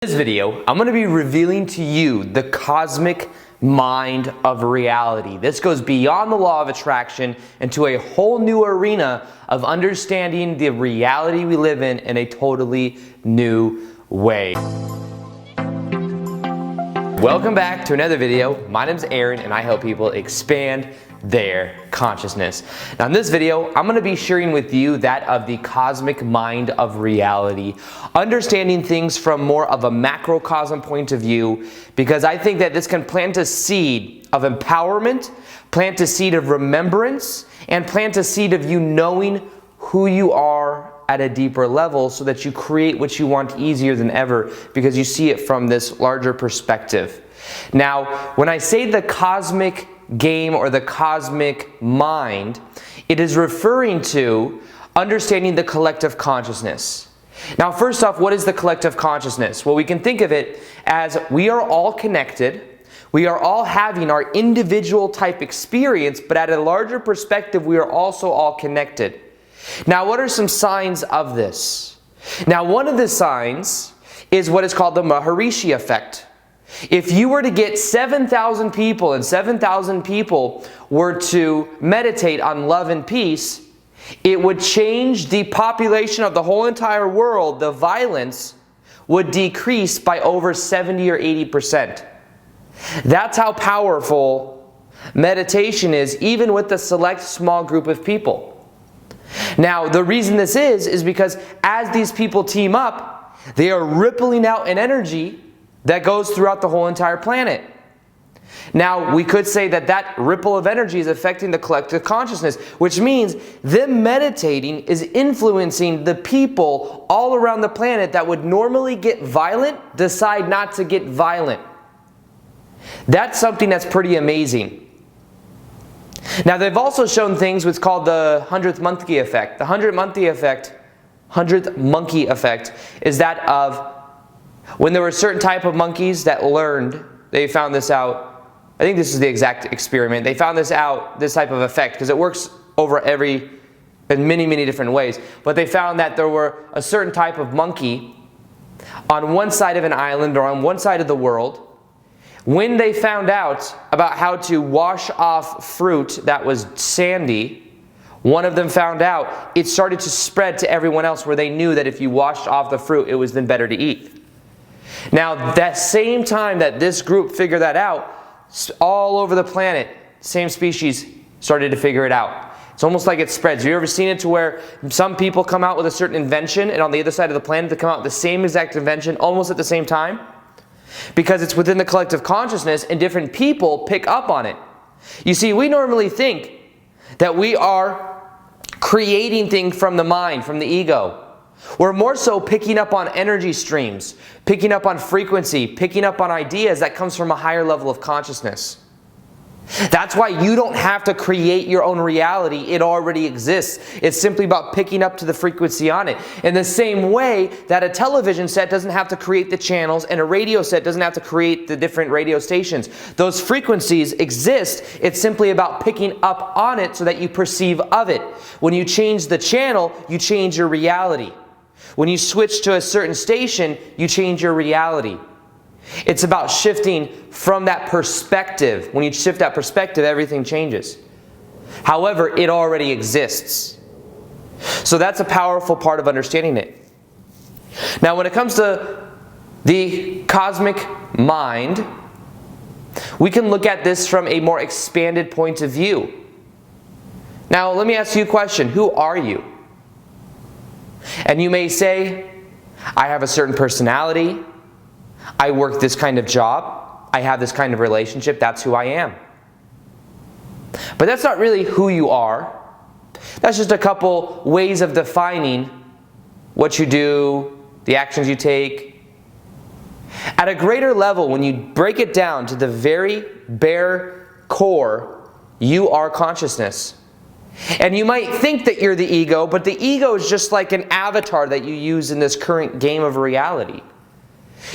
In this video, I'm going to be revealing to you the cosmic mind of reality. This goes beyond the law of attraction into a whole new arena of understanding the reality we live in a totally new way. Welcome back to another video. My name is Aaron and I help people expand their consciousness. Now in this video, I'm going to be sharing with you that of the cosmic mind of reality, understanding things from more of a macrocosm point of view, because I think that this can plant a seed of empowerment, plant a seed of remembrance, and plant a seed of you knowing who you are at a deeper level so that you create what you want easier than ever because you see it from this larger perspective. Now, when I say the cosmic game or the cosmic mind, it is referring to understanding the collective consciousness. Now, first off, what is the collective consciousness? Well, we can think of it as we are all connected. We are all having our individual type experience, but at a larger perspective, we are also all connected. Now, what are some signs of this? Now, one of the signs is what is called the Maharishi effect. If you were to get 7,000 people and 7,000 people were to meditate on love and peace, it would change the population of the whole entire world. The violence would decrease by over 70 or 80%. That's how powerful meditation is, even with the select small group of people. Now, the reason this is because as these people team up, they are rippling out an energy that goes throughout the whole entire planet. Now, we could say that that ripple of energy is affecting the collective consciousness, which means them meditating is influencing the people all around the planet that would normally get violent, decide not to get violent. That's something that's pretty amazing. Now, they've also shown things what's called the 100th monkey effect. The 100th monkey effect is that of when there were a certain type of monkeys that learned, they found this out. I think this is the exact experiment. They found this out, this type of effect, because it works over in many different ways. But they found that there were a certain type of monkey on one side of an island or on one side of the world. When they found out about how to wash off fruit that was sandy, one of them found out it started to spread to everyone else, where they knew that if you washed off the fruit, it was then better to eat. Now, that same time that this group figured that out, all over the planet, same species started to figure it out. It's almost like it spreads. Have you ever seen it to where some people come out with a certain invention and on the other side of the planet they come out with the same exact invention almost at the same time? Because it's within the collective consciousness and different people pick up on it. You see, we normally think that we are creating things from the mind, from the ego. We're more so picking up on energy streams, picking up on frequency, picking up on ideas that comes from a higher level of consciousness. That's why you don't have to create your own reality. It already exists. It's simply about picking up to the frequency on it. In the same way that a television set doesn't have to create the channels and a radio set doesn't have to create the different radio stations. Those frequencies exist. It's simply about picking up on it so that you perceive of it. When you change the channel, you change your reality. When you switch to a certain station, you change your reality. It's about shifting from that perspective. When you shift that perspective, everything changes. However, it already exists. So that's a powerful part of understanding it. Now, when it comes to the cosmic mind, we can look at this from a more expanded point of view. Now, let me ask you a question. Who are you? And you may say, I have a certain personality. I work this kind of job. I have this kind of relationship. That's who I am. But that's not really who you are. That's just a couple ways of defining what you do, the actions you take. At a greater level, when you break it down to the very bare core, you are consciousness. And you might think that you're the ego, but the ego is just like an avatar that you use in this current game of reality.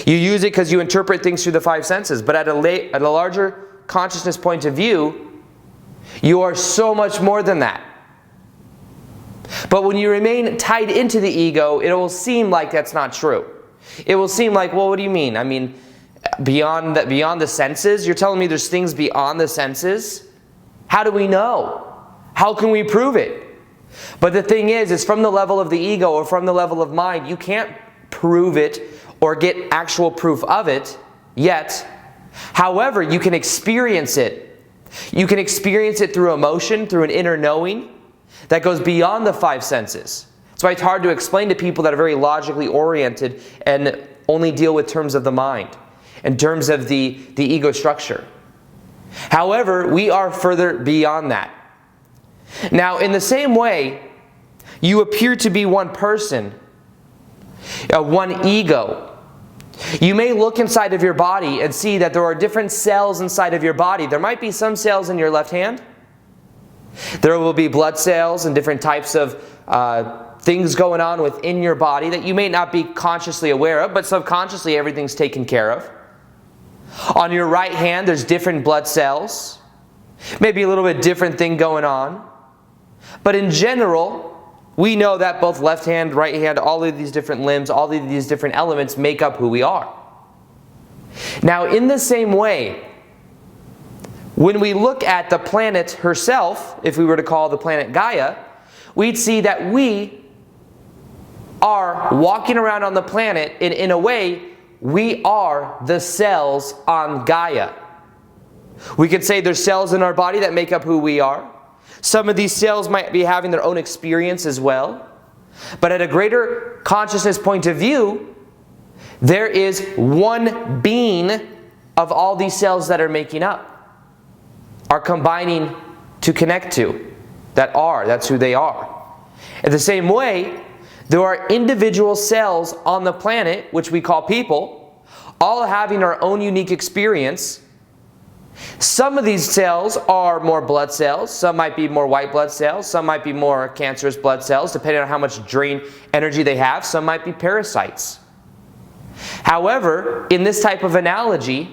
You use it because you interpret things through the five senses, but at a larger consciousness point of view, you are so much more than that. But when you remain tied into the ego, it will seem like that's not true. It will seem like, well, what do you mean? I mean, beyond the senses? You're telling me there's things beyond the senses? How do we know? How can we prove it? But the thing is from the level of the ego or from the level of mind, you can't prove it or get actual proof of it yet. However, you can experience it. You can experience it through emotion, through an inner knowing that goes beyond the five senses. That's why it's hard to explain to people that are very logically oriented and only deal with terms of the mind, in terms of the ego structure. However, we are further beyond that. Now, in the same way, you appear to be one person, one ego. You may look inside of your body and see that there are different cells inside of your body. There might be some cells in your left hand. There will be blood cells and different types of things going on within your body that you may not be consciously aware of, but subconsciously everything's taken care of. On your right hand, there's different blood cells. Maybe a little bit different thing going on. But in general, we know that both left hand, right hand, all of these different limbs, all of these different elements make up who we are. Now, in the same way, when we look at the planet herself, if we were to call the planet Gaia, we'd see that we are walking around on the planet, and in a way, we are the cells on Gaia. We could say there's cells in our body that make up who we are. Some of these cells might be having their own experience as well. But at a greater consciousness point of view, there is one being of all these cells that are making up, are combining to connect to, that's who they are. In the same way, there are individual cells on the planet, which we call people, all having our own unique experience. Some of these cells are more blood cells, some might be more white blood cells, some might be more cancerous blood cells, depending on how much drain energy they have, some might be parasites. However, in this type of analogy,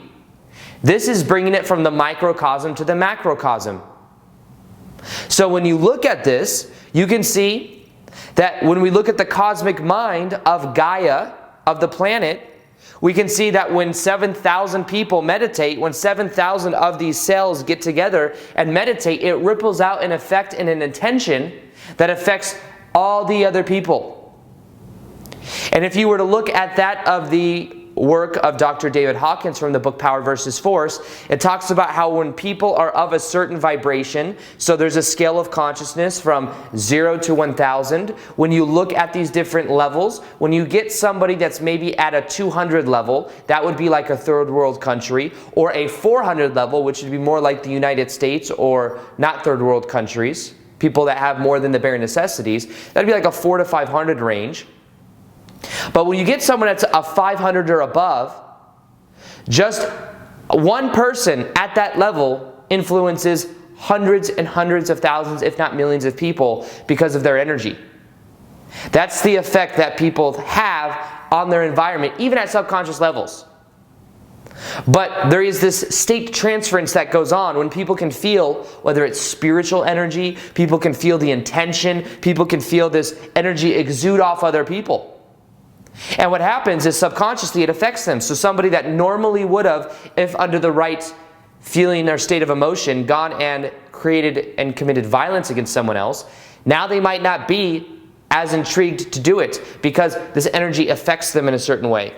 this is bringing it from the microcosm to the macrocosm. So when you look at this, you can see that when we look at the cosmic mind of Gaia, of the planet, we can see that when 7,000 people meditate, when 7,000 of these cells get together and meditate, it ripples out an effect and an intention that affects all the other people. And if you were to look at that of the work of Dr. David Hawkins from the book Power versus Force, it talks about how when people are of a certain vibration, so there's a scale of consciousness from 0 to 1,000, when you look at these different levels, when you get somebody that's maybe at a 200 level, that would be like a third world country, or a 400 level, which would be more like the United States or not third world countries, people that have more than the bare necessities, that'd be like a 4 to 500 range. But when you get someone that's a 500 or above, just one person at that level influences hundreds and hundreds of thousands, if not millions of people because of their energy. That's the effect that people have on their environment, even at subconscious levels. But there is this state transference that goes on when people can feel, whether it's spiritual energy, people can feel the intention, people can feel this energy exude off other people. And what happens is subconsciously it affects them. So somebody that normally would have, if under the right feeling or state of emotion, gone and created and committed violence against someone else, now they might not be as intrigued to do it because this energy affects them in a certain way.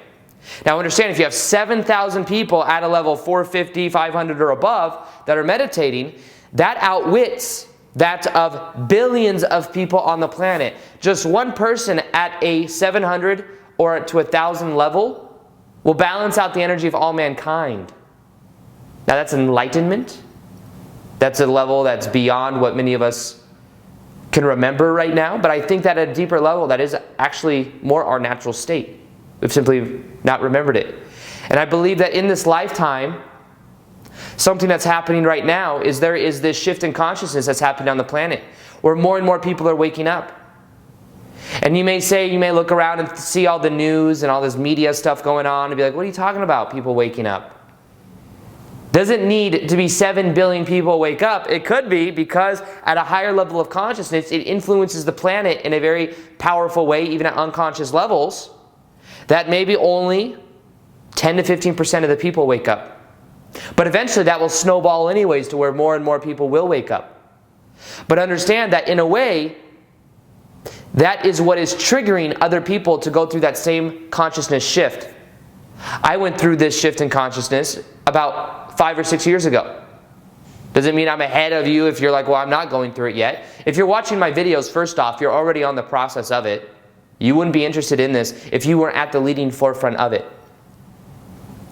Now understand, if you have 7,000 people at a level 450, 500 or above that are meditating, that outwits that of billions of people on the planet. Just one person at a 700 or to 1,000 level will balance out the energy of all mankind. Now that's enlightenment. That's a level that's beyond what many of us can remember right now, but I think that at a deeper level that is actually more our natural state. We've simply not remembered it. And I believe that in this lifetime, something that's happening right now is there is this shift in consciousness that's happening on the planet where more and more people are waking up. And you may say, you may look around and see all the news and all this media stuff going on and be like, what are you talking about, people waking up? Doesn't need to be 7 billion people wake up. It could be because at a higher level of consciousness, it influences the planet in a very powerful way, even at unconscious levels, that maybe only 10 to 15% of the people wake up. But eventually that will snowball anyways to where more and more people will wake up. But understand that in a way, that is what is triggering other people to go through that same consciousness shift. I went through this shift in consciousness about 5 or 6 years ago. Doesn't mean I'm ahead of you if you're like, well, I'm not going through it yet. If you're watching my videos, first off, you're already on the process of it. You wouldn't be interested in this if you weren't at the leading forefront of it.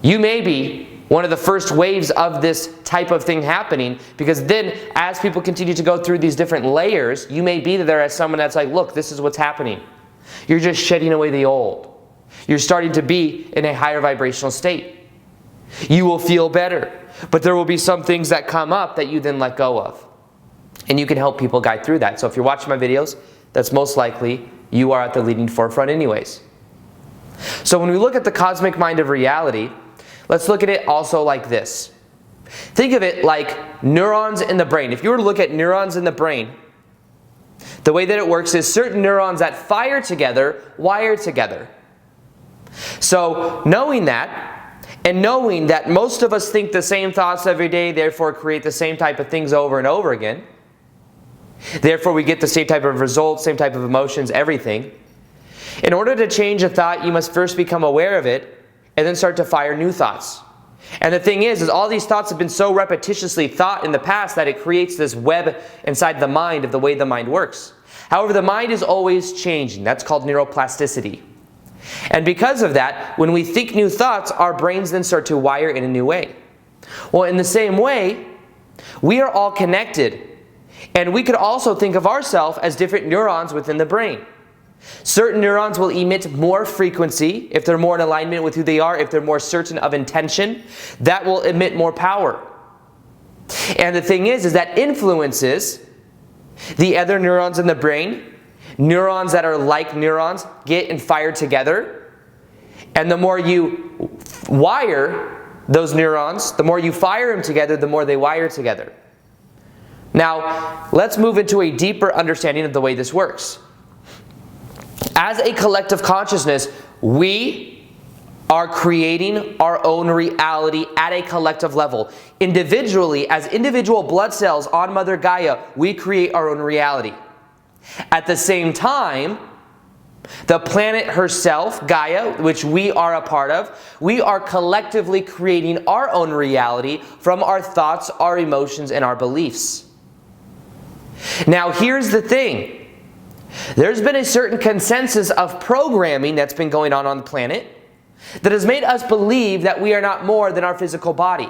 You may be one of the first waves of this type of thing happening, because then as people continue to go through these different layers, you may be there as someone that's like, look, this is what's happening. You're just shedding away the old. You're starting to be in a higher vibrational state. You will feel better, but there will be some things that come up that you then let go of. And you can help people guide through that. So if you're watching my videos, that's most likely you are at the leading forefront anyways. So when we look at the cosmic mind of reality, let's look at it also like this. Think of it like neurons in the brain. If you were to look at neurons in the brain, the way that it works is certain neurons that fire together, wire together. So knowing that, and knowing that most of us think the same thoughts every day, therefore create the same type of things over and over again, therefore we get the same type of results, same type of emotions, everything. In order to change a thought, you must first become aware of it, and then start to fire new thoughts. And the thing is all these thoughts have been so repetitiously thought in the past that it creates this web inside the mind of the way the mind works. However, the mind is always changing. That's called neuroplasticity. And because of that, when we think new thoughts, our brains then start to wire in a new way. Well, in the same way, we are all connected. And we could also think of ourselves as different neurons within the brain. Certain neurons will emit more frequency if they're more in alignment with who they are, if they're more certain of intention, that will emit more power. And the thing is that influences the other neurons in the brain. Neurons that are like neurons get and fire together. And the more you wire those neurons, the more you fire them together, the more they wire together. Now, let's move into a deeper understanding of the way this works. As a collective consciousness, we are creating our own reality at a collective level. Individually, as individual blood cells on Mother Gaia, we create our own reality. At the same time, the planet herself, Gaia, which we are a part of, we are collectively creating our own reality from our thoughts, our emotions, and our beliefs. Now, here's the thing. There's been a certain consensus of programming that's been going on the planet that has made us believe that we are not more than our physical body.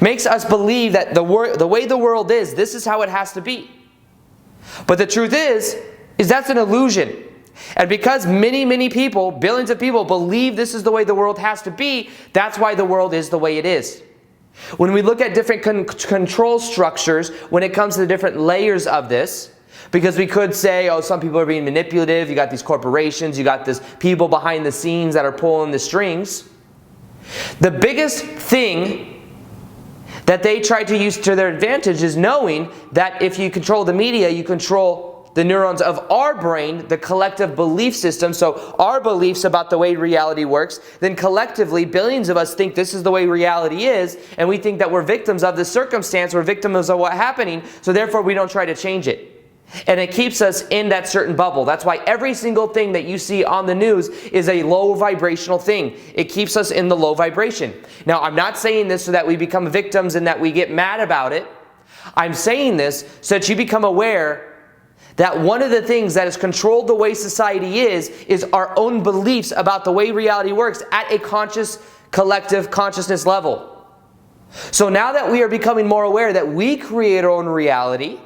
Makes us believe that the way the world is, this is how it has to be. But the truth is that's an illusion. And because many people, billions of people, believe this is the way the world has to be, that's why the world is the way it is. When we look at different control structures, when it comes to the different layers of this, because we could say, oh, some people are being manipulative, you got these corporations, you got this people behind the scenes that are pulling the strings. The biggest thing that they try to use to their advantage is knowing that if you control the media, you control the neurons of our brain, the collective belief system, so our beliefs about the way reality works, then collectively billions of us think this is the way reality is, and we think that we're victims of the circumstance, we're victims of what's happening, so therefore we don't try to change it. And it keeps us in that certain bubble. That's why every single thing that you see on the news is a low vibrational thing. It keeps us in the low vibration. Now, I'm not saying this so that we become victims and that we get mad about it. I'm saying this so that you become aware that one of the things that has controlled the way society is our own beliefs about the way reality works at a conscious, collective consciousness level. So now that we are becoming more aware that we create our own reality,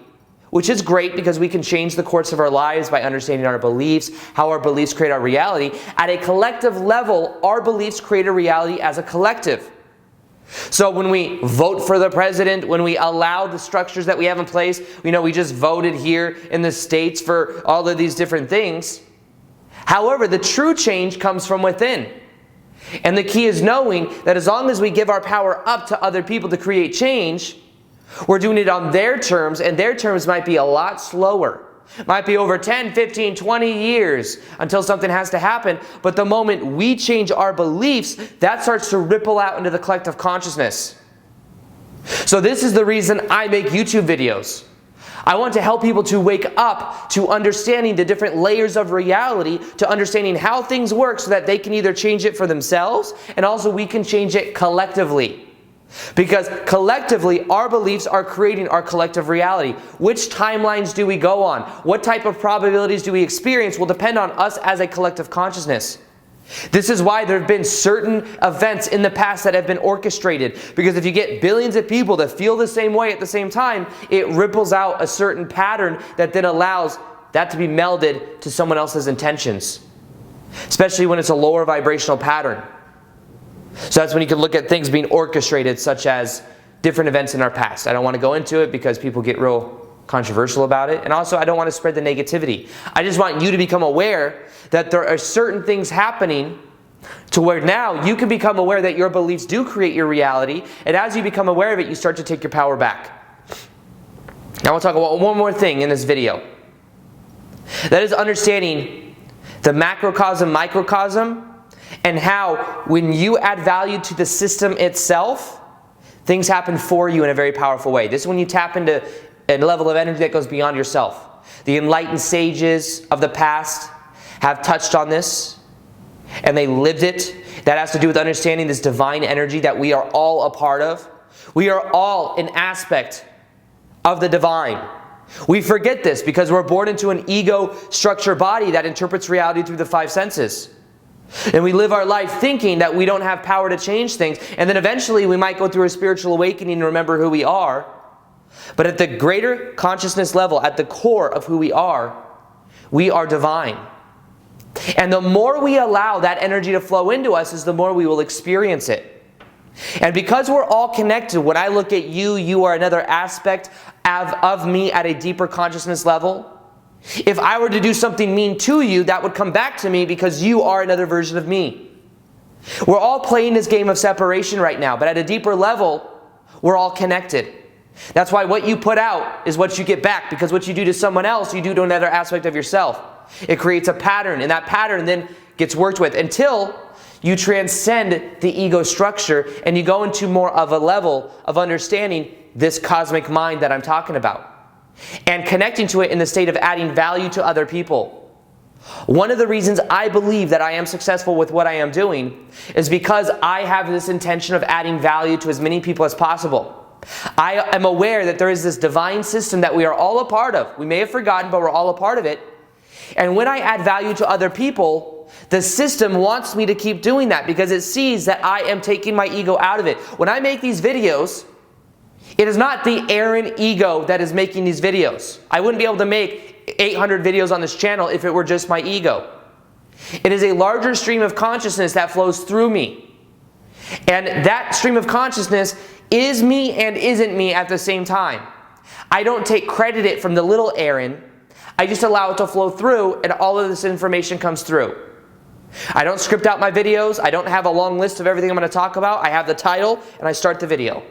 which is great because we can change the course of our lives by understanding our beliefs, how our beliefs create our reality. At a collective level, our beliefs create a reality as a collective. So when we vote for the president, when we allow the structures that we have in place, we just voted here in the States for all of these different things. However, the true change comes from within. And the key is knowing that as long as we give our power up to other people to create change, we're doing it on their terms, and their terms might be a lot slower. Might be over 10, 15, 20 years until something has to happen. But the moment we change our beliefs, that starts to ripple out into the collective consciousness. So this is the reason I make YouTube videos. I want to help people to wake up to understanding the different layers of reality, to understanding how things work so that they can either change it for themselves and also we can change it collectively. Because collectively, our beliefs are creating our collective reality. Which timelines do we go on? What type of probabilities do we experience will depend on us as a collective consciousness. This is why there have been certain events in the past that have been orchestrated. Because if you get billions of people that feel the same way at the same time, it ripples out a certain pattern that then allows that to be melded to someone else's intentions. Especially when it's a lower vibrational pattern. So that's when you can look at things being orchestrated, such as different events in our past. I don't want to go into it because people get real controversial about it. And also, I don't want to spread the negativity. I just want you to become aware that there are certain things happening to where now you can become aware that your beliefs do create your reality. And as you become aware of it, you start to take your power back. Now we'll talk about one more thing in this video. That is understanding the macrocosm, microcosm, and how when you add value to the system itself, things happen for you in a very powerful way. This is when you tap into a level of energy that goes beyond yourself. The enlightened sages of the past have touched on this, and they lived it. That has to do with understanding this divine energy that we are all a part of. We are all an aspect of the divine. We forget this because we're born into an ego structure body that interprets reality through the five senses. And we live our life thinking that we don't have power to change things. And then eventually we might go through a spiritual awakening and remember who we are. But at the greater consciousness level, at the core of who we are divine. And the more we allow that energy to flow into us is the more we will experience it. And because we're all connected, when I look at you, you are another aspect of me at a deeper consciousness level. If I were to do something mean to you, that would come back to me because you are another version of me. We're all playing this game of separation right now, but at a deeper level, we're all connected. That's why what you put out is what you get back, because what you do to someone else, you do to another aspect of yourself. It creates a pattern, and that pattern then gets worked with until you transcend the ego structure and you go into more of a level of understanding this cosmic mind that I'm talking about. And connecting to it in the state of adding value to other people. One of the reasons I believe that I am successful with what I am doing is because I have this intention of adding value to as many people as possible. I am aware that there is this divine system that we are all a part of. We may have forgotten, but we're all a part of it. And when I add value to other people, the system wants me to keep doing that because it sees that I am taking my ego out of it. When I make these videos, it is not the Aaron ego that is making these videos. I wouldn't be able to make 800 videos on this channel if it were just my ego. It is a larger stream of consciousness that flows through me. And that stream of consciousness is me and isn't me at the same time. I don't take credit from the little Aaron. I just allow it to flow through and all of this information comes through. I don't script out my videos. I don't have a long list of everything I'm going to talk about. I have the title and I start the video.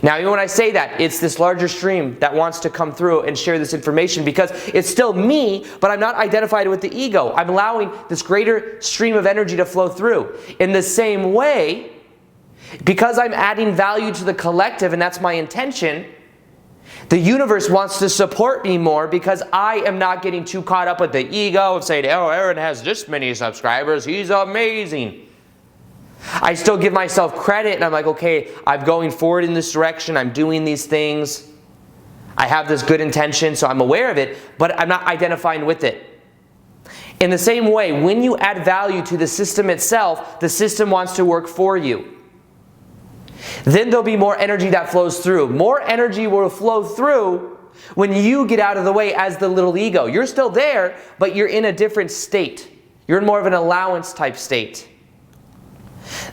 Now, even when I say that, it's this larger stream that wants to come through and share this information because it's still me, but I'm not identified with the ego. I'm allowing this greater stream of energy to flow through. In the same way, because I'm adding value to the collective and that's my intention, the universe wants to support me more because I am not getting too caught up with the ego of saying, oh, Aaron has this many subscribers, he's amazing. I still give myself credit and I'm like, okay, I'm going forward in this direction, I'm doing these things, I have this good intention, so I'm aware of it, but I'm not identifying with it. In the same way, when you add value to the system itself, the system wants to work for you. Then there'll be more energy that flows through. More energy will flow through when you get out of the way as the little ego. You're still there, but you're in a different state. You're in more of an allowance type state.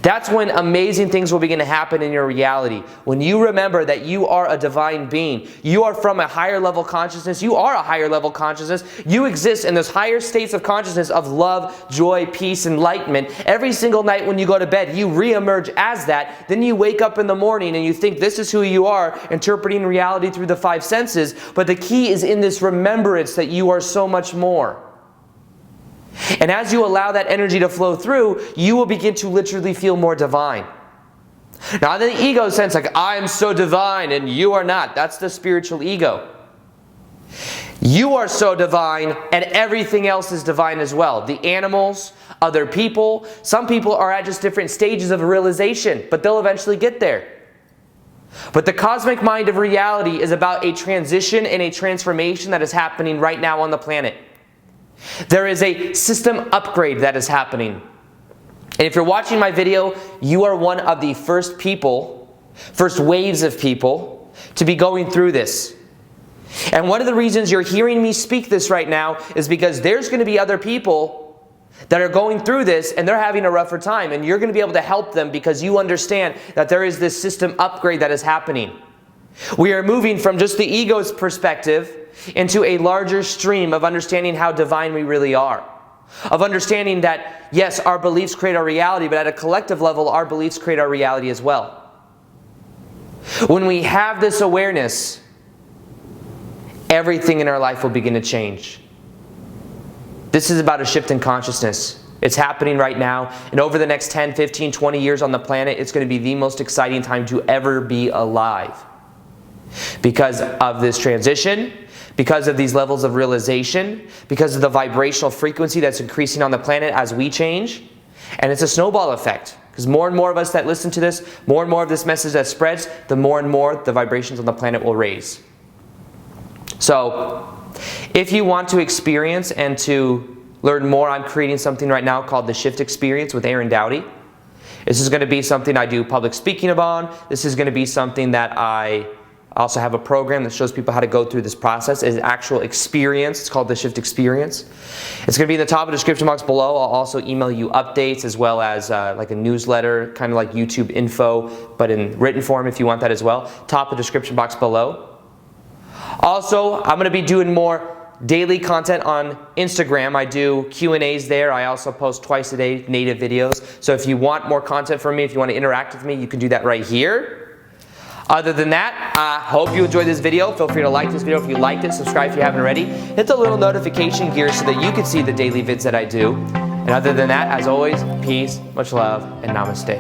That's when amazing things will begin to happen in your reality. When you remember that you are a divine being, you are from a higher level consciousness, you are a higher level consciousness, you exist in those higher states of consciousness of love, joy, peace, enlightenment. Every single night when you go to bed, you re-emerge as that. Then you wake up in the morning and you think this is who you are, interpreting reality through the five senses. But the key is in this remembrance that you are so much more. And as you allow that energy to flow through, you will begin to literally feel more divine. Now, in the ego sense, like, I am so divine and you are not. That's the spiritual ego. You are so divine and everything else is divine as well. The animals, other people. Some people are at just different stages of realization, but they'll eventually get there. But the cosmic mind of reality is about a transition and a transformation that is happening right now on the planet. There is a system upgrade that is happening. And if you're watching my video, you are one of the first waves of people to be going through this. And one of the reasons you're hearing me speak this right now is because there's going to be other people that are going through this and they're having a rougher time, and you're going to be able to help them because you understand that there is this system upgrade that is happening. We are moving from just the ego's perspective into a larger stream of understanding how divine we really are. Of understanding that, yes, our beliefs create our reality, but at a collective level, our beliefs create our reality as well. When we have this awareness, everything in our life will begin to change. This is about a shift in consciousness. It's happening right now, and over the next 10, 15, 20 years on the planet, it's going to be the most exciting time to ever be alive. Because of this transition, because of these levels of realization, because of the vibrational frequency that's increasing on the planet as we change. And it's a snowball effect, because more and more of us that listen to this, more and more of this message that spreads, the more and more the vibrations on the planet will raise. So, if you want to experience and to learn more, I'm creating something right now called the Shift Experience with Aaron Doughty. This is going to be something I do public speaking on. This is going to be something that I also have a program that shows people how to go through this process. It's an actual experience. It's called the Shift Experience. It's going to be in the top of the description box below. I'll also email you updates as well as like a newsletter, kind of like YouTube info, but in written form if you want that as well. Top of the description box below. Also, I'm going to be doing more daily content on Instagram. I do Q&As there. I also post twice a day native videos. So if you want more content from me, if you want to interact with me, you can do that right here. Other than that, I hope you enjoyed this video. Feel free to like this video if you liked it. Subscribe if you haven't already. Hit the little notification gear so that you can see the daily vids that I do. And other than that, as always, peace, much love, and namaste.